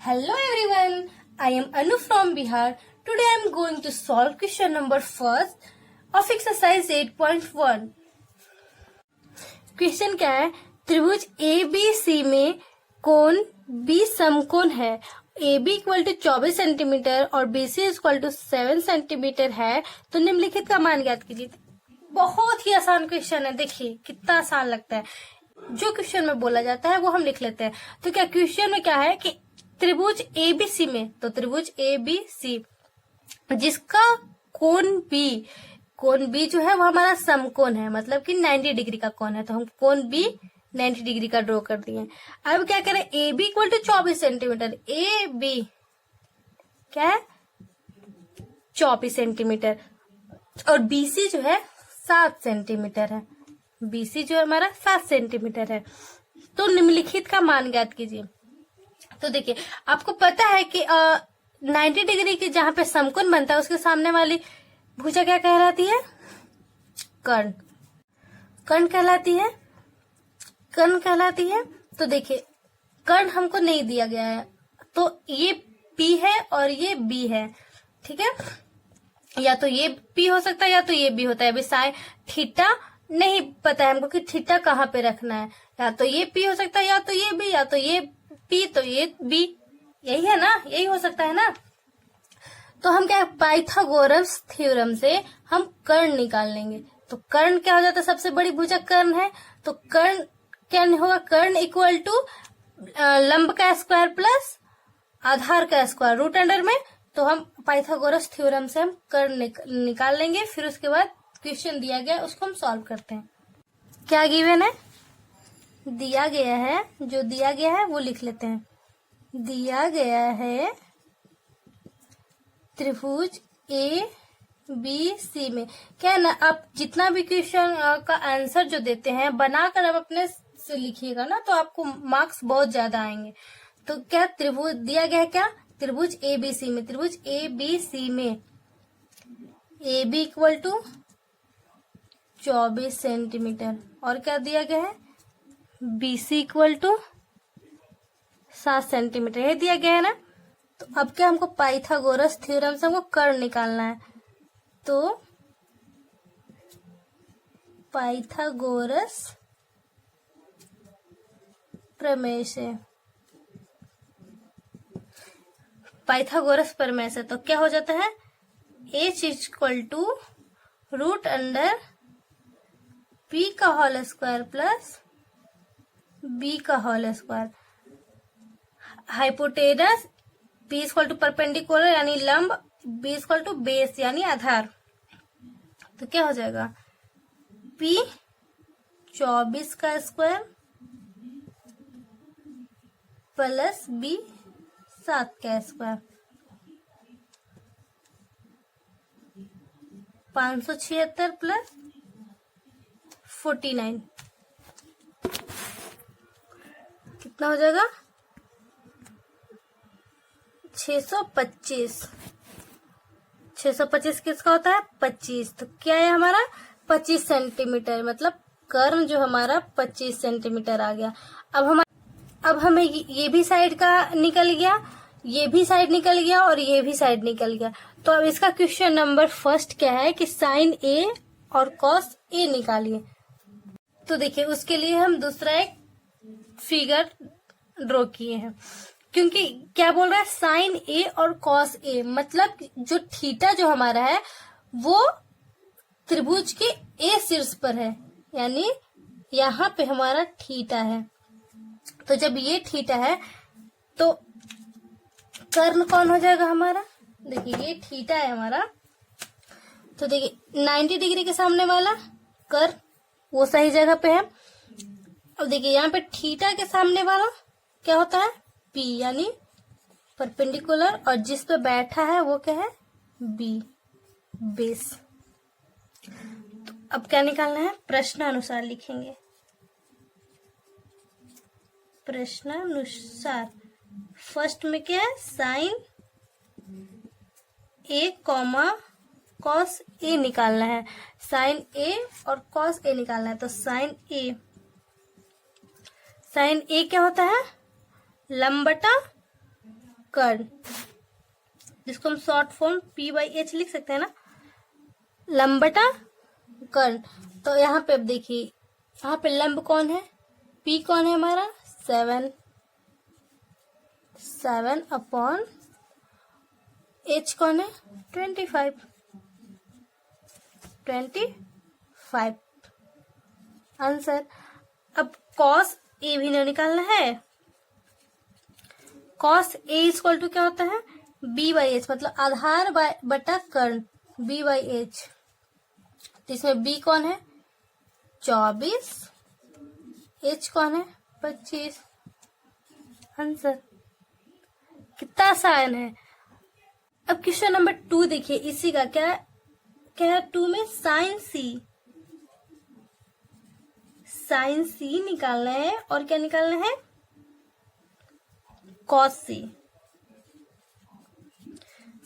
Hello everyone, I am Anu from Bihar. Today I am going to solve question number first of exercise 8.1. Question क्या है? त्रिभुज ABC में कोण B समकोण है. AB इक्वल टू 24 सेंटीमीटर और BC equal to 7 centimetre है, तो निम्नलिखित का मान ज्ञात कीजिए. बहुत ही आसान क्वेश्चन है. देखिए कितना आसान लगता है. जो क्वेश्चन में बोला जाता है वो हम लिख लेते हैं. तो क्या क्वेश्चन में क्या है कि त्रिभुज ABC में, तो त्रिभुज ABC जिसका कोण B जो है वो हमारा समकोण है, मतलब कि 90 डिग्री का कोण है. तो हम कोण B 90 डिग्री का ड्रॉ कर दिए. अब क्या करें? AB equal to 24 centimetre. AB क्या है? 24 सेंटीमीटर. और BC जो है 7 सेंटीमीटर है. BC जो हमारा 7 सेंटीमीटर है. तो निम्नलिखित का मान ज्ञात कीजिए. तो देखिए आपको पता है कि 90 डिग्री की जहां पे समकोण बनता है उसके सामने वाली भुजा क्या कहलाती है? कर्ण. कर्ण कहलाती है. तो देखिए कर्ण हमको नहीं दिया गया है, तो ये P है और ये B है. ठीक है, या तो ये P हो सकता है या तो ये B होता है. अभी साइन थीटा नहीं पता है हमको कि थीटा कहाँ पे रखना है. या तो ये P हो सकता है या तो ये B, या तो ये P तो ये B. यही है ना, यही हो सकता है ना. तो हम क्या, पाइथागोरस थ्योरम से हम कर्ण निकाल लेंगे. तो कर्ण क्या हो जाता है? सबसे बड़ी भुजा कर्ण है. तो कर्ण क्या होगा? कर्ण इक्वल टू लंब का स्क्वायर प्लस आधार का स्क्वायर रूट अंडर में. तो हम पाइथागोरस थ्योरम से हम कर्ण निकाल लेंगे. फिर उसके बाद क्वेश्चन दिया गया उसको हम सॉल्व करते हैं. क्या गिवन है? दिया गया है, जो दिया गया है वो लिख लेते हैं. दिया गया है त्रिभुज ABC में क्या है ना, आप जितना भी क्वेश्चन का आंसर जो देते हैं बनाकर आप अपने से लिखिएगा ना, तो आपको मार्क्स बहुत ज्यादा आएंगे. तो क्या त्रिभुज दिया गया है? क्या त्रिभुज ABC में, त्रिभुज ABC में AB इक्वल टू 24 सेंटीमीटर और क्या दिया गया है? BC equal to 7 centimetre. ये दिया गया है ना. तो अब क्या हमको पाइथागोरस थ्योरम से हमको कर्ण निकालना है. तो पाइथागोरस प्रमेय से, तो क्या हो जाता है? H equal to root under P का होल स्क्वायर प्लस B का whole square. Hypotenuse P equal to perpendicular यानी लंब, B इक्वल टू बेस यानी आधार. तो क्या हो जाएगा? P 24 का स्क्वायर प्लस B 7 का स्क्वायर 576 प्लस 49 कितना हो जाएगा? 625. 625 किसका होता है? 25. तो क्या है हमारा? 25 सेंटीमीटर. मतलब कर्ण जो हमारा 25 सेंटीमीटर आ गया. अब हमें ये भी साइड का निकल गया, ये भी साइड निकल गया और ये भी साइड निकल गया. तो अब इसका क्वेश्चन नंबर फर्स्ट क्या है कि साइन A और कॉस A निकालिए. तो देखिए उसके लिए हम दूसरा एक फिगर ड्रॉ किए हैं, क्योंकि क्या बोल रहा है? साइन A और कॉस A, मतलब जो थीटा जो हमारा है वो त्रिभुज के A शीर्ष पर है, यानी यहाँ पे हमारा थीटा है. तो जब ये थीटा है तो कर्ण कौन हो जाएगा हमारा? देखिए ये थीटा है हमारा. तो देखिए 90 डिग्री के सामने वाला कर्ण वो सही जगह पे है. अब देखिए यहाँ पे थीटा के सामने वाला क्या होता है? P यानी परपेंडिकुलर, और जिस पे बैठा है वो क्या है? B base. तो अब क्या निकालना है? प्रश्नानुसार लिखेंगे. प्रश्नानुसार फर्स्ट में क्या है? Sine A comma cos A निकालना है. साइन A और कॉस A निकालना है. तो साइन A क्या होता है? लंब बटा कर्ण, जिसको हम शॉर्ट फॉर्म P/H लिख सकते हैं ना, लंब बटा कर्ण। तो यहाँ पे अब देखिए, यहाँ पे लंब कौन है, P कौन है हमारा 7 अपॉन H कौन है 25 आंसर। अब cos A भी नहीं निकालना है, cos A इक्वल टू क्या होता है B/H, मतलब आधार बटा कर्ण B/H। तो इसमें B कौन है 24, H कौन है 25 आंसर। कितना आसान है। अब क्वेश्चन नंबर 2 देखिए, इसी का क्या है 2 में साइन C निकालना है और क्या निकालना है cos C।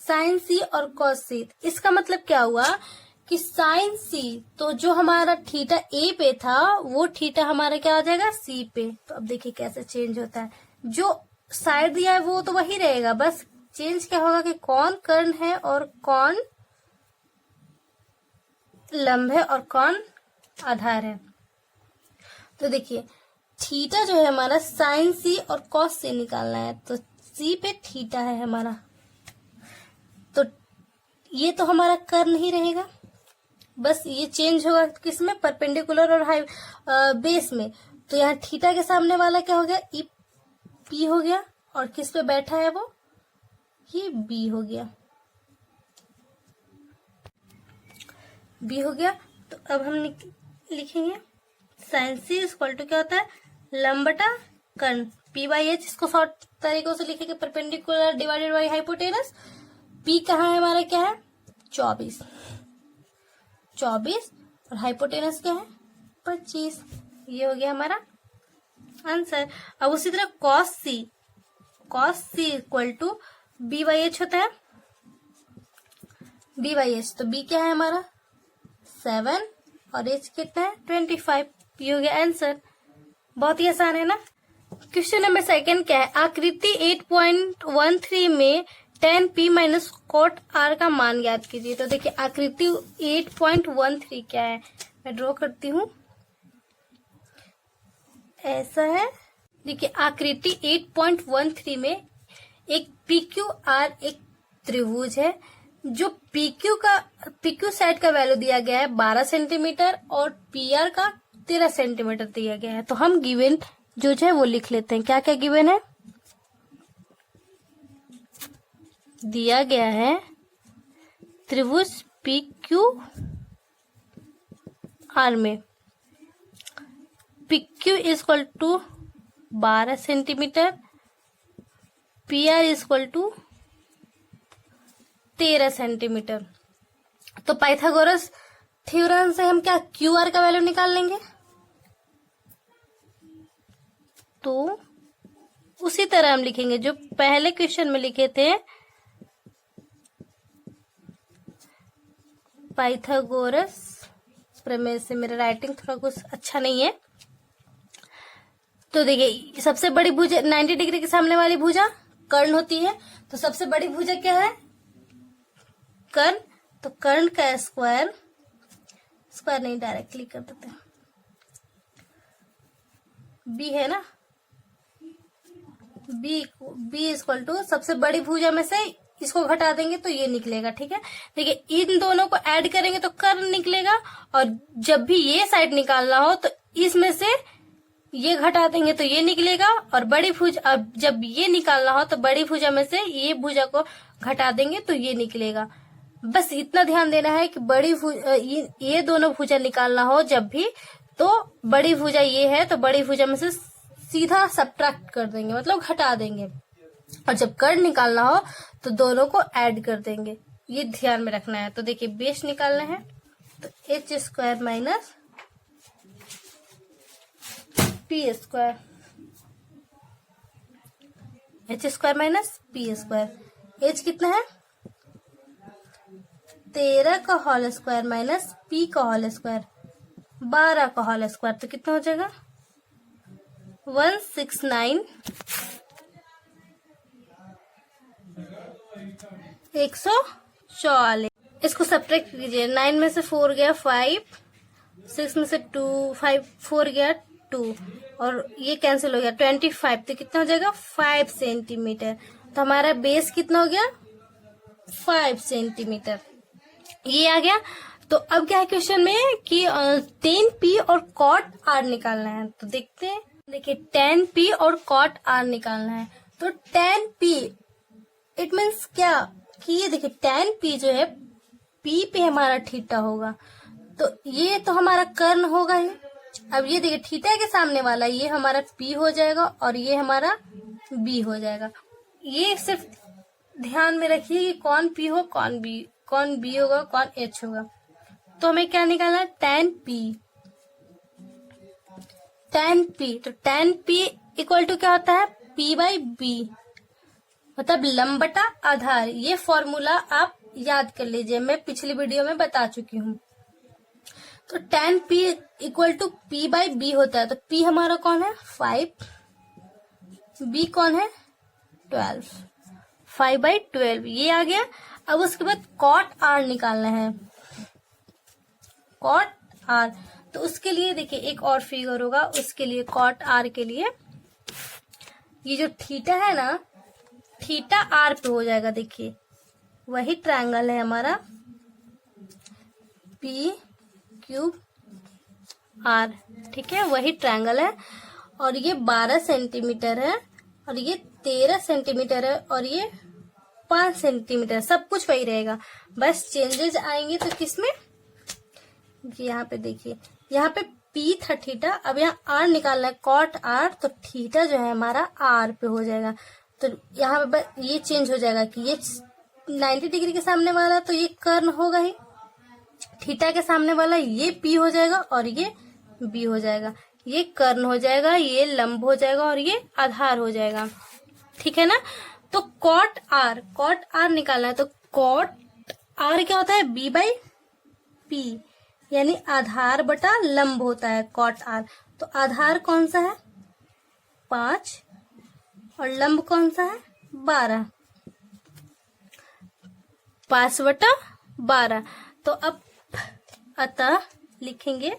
साइन C और cos C, इसका मतलब क्या हुआ कि साइन C तो जो हमारा थीटा A पे था वो थीटा हमारा क्या आ जाएगा C पे। तो अब देखिए कैसे चेंज होता है, जो साइड दिया है वो तो वही रहेगा, बस चेंज क्या होगा कि कौन कर्ण है और कौन लंब है और कौन आधार है। तो देखिए थीटा जो है हमारा साइन C और cos C निकालना है, तो C पे थीटा है हमारा, तो ये तो हमारा कर्ण ही रहेगा, बस ये चेंज होगा किसमें परपेंडिकुलर और हाई बेस में। तो यहाँ थीटा के सामने वाला क्या हो गया P हो गया, और किस पे बैठा है वो ये B हो गया, B हो गया। तो अब हम लिखेंगे साइन C इक्वल टू क्या होता है लंब बटा कर्ण P/H, इसको शॉर्ट तरीकों से लिखेंगे perpendicular divided by hypotenuse. P कहाँ है हमारा क्या है 24 और हाइपोटेनस क्या है 25, ये हो गया हमारा आंसर। अब उसी तरह cos C equal to B/H होता है B/H, तो B क्या है हमारा 7 और H कितना है 25, ये हो गया आंसर। बहुत ही आसान है ना। क्वेश्चन नंबर 2 क्या है, आकृति 8.13 में tan P minus cot R का मान ज्ञात कीजिए। तो देखिए आकृति 8.13 क्या है, मैं ड्रॉ करती हूँ, ऐसा है। देखिए आकृति 8.13 में एक PQR एक त्रिभुज है, जो PQ साइड का वैल्यू दिया गया है 12 सेंटीमीटर और PR का 13 सेंटीमीटर दिया गया है। तो हम गिवन जो है वो लिख लेते हैं। क्या क्या गिवन है, दिया गया है त्रिभुज PQR में PQ equal to 12 centimetre, PR equal to 13 centimetre. तो पाइथागोरस थ्योरम से हम क्या QR का वैल्यू निकाल लेंगे। तो उसी तरह हम लिखेंगे जो पहले क्वेश्चन में लिखे थे, पाइथागोरस प्रमेय से। मेरा राइटिंग थोड़ा कुछ अच्छा नहीं है। तो देखिए सबसे बड़ी भुजा 90 डिग्री के सामने वाली भुजा कर्ण होती है, तो सबसे बड़ी भुजा क्या है कर्ण, तो कर्ण का स्क्वायर नहीं डायरेक्टली कर देते हैं, B है ना, B इक्वल टू सबसे बड़ी भुजा में से इसको घटा देंगे तो ये निकलेगा। ठीक है, देखिए इन दोनों को ऐड करेंगे तो कर्ण निकलेगा, और जब भी ये साइड निकालना हो तो इसमें से ये घटा देंगे तो ये निकलेगा, और बड़ी भुजा अब जब ये निकालना हो तो बड़ी भुजा में से ये भुजा को घटा देंगे तो ये निकलेगा। बस इतना ध्यान देना है कि बड़ी ये दोनों भुजा निकालना हो जब भी, तो बड़ी भुजा ये है तो बड़ी भुजा में से सीधा सब्ट्रैक्ट कर देंगे, मतलब घटा देंगे, और जब कर्ण निकालना हो तो दोनों को ऐड कर देंगे, ये ध्यान में रखना है। तो देखिए बेस निकालना है, तो H square minus P square, H square minus P square. H कितना है 13 का होल स्क्वायर माइनस P का होल स्क्वायर 12 का होल स्क्वायर, तो कितना हो जाएगा 169 144। इसको सब्ट्रैक्ट कीजिए, 9 में से 4 गया 5, 6 में से 2 5 4 गया 2 और ये कैंसिल हो गया 25। तो कितना हो जाएगा 5 सेंटीमीटर। तो हमारा बेस कितना हो गया 5 सेंटीमीटर, ये आ गया। तो अब क्या है क्वेश्चन में कि tan P और cot R निकालना है। तो देखते हैं, देखिए tan P और cot R निकालना है। तो tan P इट मीन्स क्या कि ये देखिए tan P जो है P पे हमारा थीटा होगा, तो ये तो हमारा कर्ण होगा ही। अब ये देखिए थीटा के सामने वाला ये हमारा P हो जाएगा और ये हमारा B हो जाएगा। ये सिर्फ ध्यान में रखिए कि कौन P हो कौन B होगा कौन H होगा। तो हमें क्या निकालना है tan P। तो tan P इक्वल टू क्या होता है P बाई B, मतलब लंब बटा आधार। ये फॉर्मूला आप याद कर लीजिए, मैं पिछली वीडियो में बता चुकी हूँ। तो tan P equal to P by B होता है। तो P हमारा कौन है 5, B कौन है 12, 5/12 ये आ गया। अब उसके बाद cot R निकालना है, cot R। तो उसके लिए देखिए एक और फिगर होगा, उसके लिए cot R के लिए ये जो थीटा है ना, थीटा R पे हो जाएगा। देखिए वही ट्रायंगल है हमारा P³ R, ठीक है वही ट्रायंगल है। और ये 12 सेंटीमीटर है और ये 13 सेंटीमीटर है और ये 5 सेंटीमीटर, सब कुछ वही रहेगा, बस चेंजेस आएंगे। तो किसमें, यहाँ पे देखिए यहाँ पे P था थीटा, अब यहाँ R निकालना है cot R। तो थीटा जो है हमारा R पे हो जाएगा। तो यहाँ पे ये चेंज हो जाएगा कि ये 90 डिग्री के सामने वाला तो ये कर्ण होगा ही, थीटा के सामने वाला ये P हो जाएगा और ये B हो जाएगा, ये कर्ण हो जाएगा, ये लंब हो जाएगा और ये आधार हो जाएगा, ठीक है ना। तो cot R निकालना है। तो cot R क्या होता है B बाई P, यानी आधार बटा लंब होता है cot R। तो आधार कौन सा है 5 और लंब कौन सा है 12, 5/12। तो अब अतः लिखेंगे,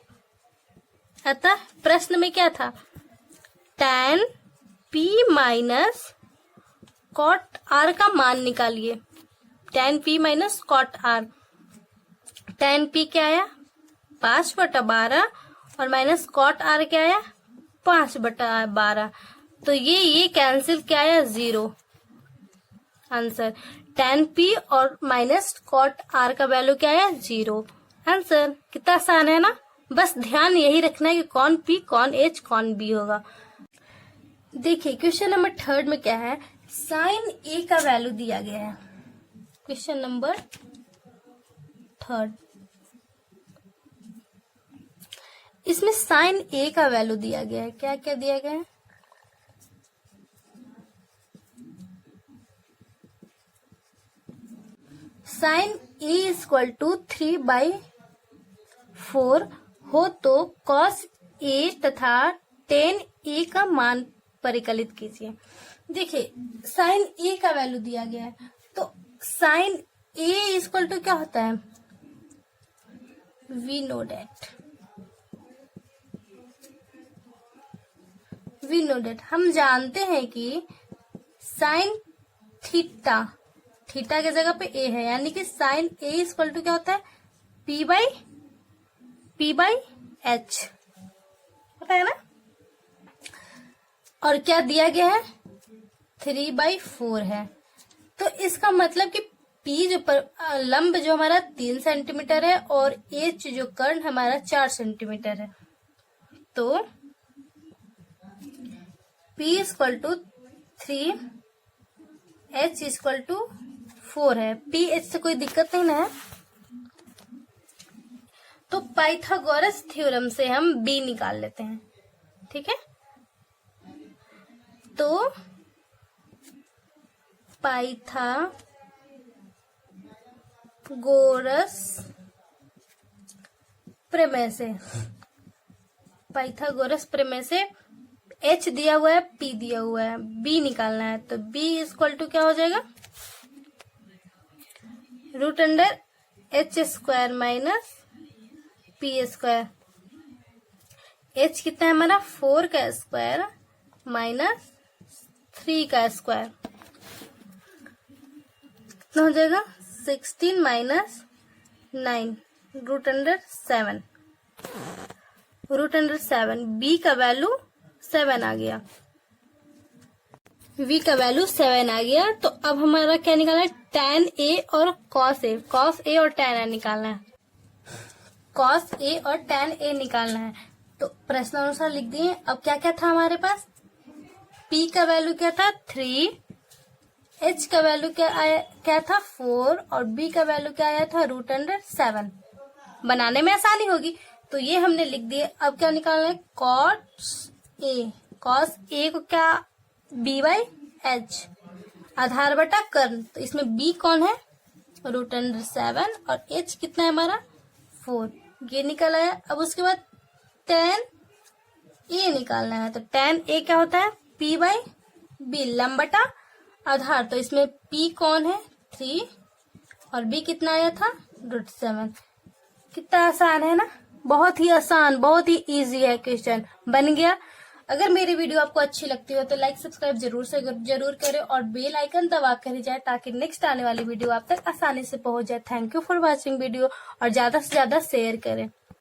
अतः प्रश्न में क्या था tan P minus cot R का मान निकालिए। tan P minus cot R, tan P क्या आया 5/12 और माइनस cot R क्या आया 5/12। तो ये कैंसिल क्या आया 0 आंसर। tan P और माइनस cot R का वैल्यू क्या आया 0 आंसर। कितना आसान है ना, बस ध्यान यही रखना है कि कौन P कौन H कौन B होगा। देखिए क्वेश्चन नंबर 3 में क्या है, साइन A का वैल्यू दिया गया है। क्वेश्चन नंबर 3 इसमें साइन A का वैल्यू दिया गया है। क्या क्या दिया गया है, साइन A इक्वल टू 3/4 हो तो cos A तथा tan A का मान परिकलित कीजिए। देखिए साइन A का वैल्यू दिया गया है, तो साइन A इक्वल टू क्या होता है, वी नो डेट हम जानते हैं कि साइन थीटा के जगह पे A है, यानी कि साइन A इक्वल टू क्या होता है P बाई H होता है ना। और क्या दिया गया है 3/4 है। तो इसका मतलब कि P जो लंब जो हमारा 3 सेंटीमीटर है और H जो कर्ण हमारा 4 सेंटीमीटर है। तो P equal to 3, H equal to 4 है। P H से कोई दिक्कत नहीं ना है। तो पाइथागोरस थ्योरम से हम B निकाल लेते हैं, ठीक है। तो पाइथागोरस प्रमेय से H दिया हुआ है P दिया हुआ है, B निकालना है। तो B इक्वल टू क्या हो जाएगा root under H square minus P square. H कितना है हमारा 4 का स्क्वायर माइनस 3 का स्क्वायर, कितना हो जाएगा 16 minus 9 root under 7। Root under 7, B का वैल्यू 7 आ गया, v का वैल्यू 7 आ गया। तो अब हमारा क्या निकालना है, tan a और cos a। cos a और tan a निकालना है, cos a और tan a निकालना है। तो प्रश्न अनुसार लिख दिए। अब क्या क्या था हमारे पास, p का वैल्यू क्या था 3, h का वैल्यू क्या था 4 और b का वैल्यू क्या आया था रूट अंडर 7। बनाने में आसानी होगी तो ये हमने लिख दिए। अब क्या निकालना है, cos a को क्या b बाई एच, आधार बटा कर्ण। तो इसमें b कौन है रूट अंडर 7 और h कितना है हमारा 4, ये निकल आया। अब उसके बाद tan a निकालना है। तो tan a क्या होता है p बाई b, लंब बटा आधार। तो इसमें p कौन है 3 और b कितना आया था रूट 7। कितना आसान है ना, बहुत ही आसान, बहुत ही इजी है क्वेश्चन, बन गया। अगर मेरी वीडियो आपको अच्छी लगती हो तो लाइक सब्सक्राइब जरूर करें और बेल आइकन दबा कर जाए ताकि नेक्स्ट आने वाली वीडियो आप तक आसानी से पहुंच जाए। Thank you for watching video और ज्यादा से ज्यादा शेयर करें।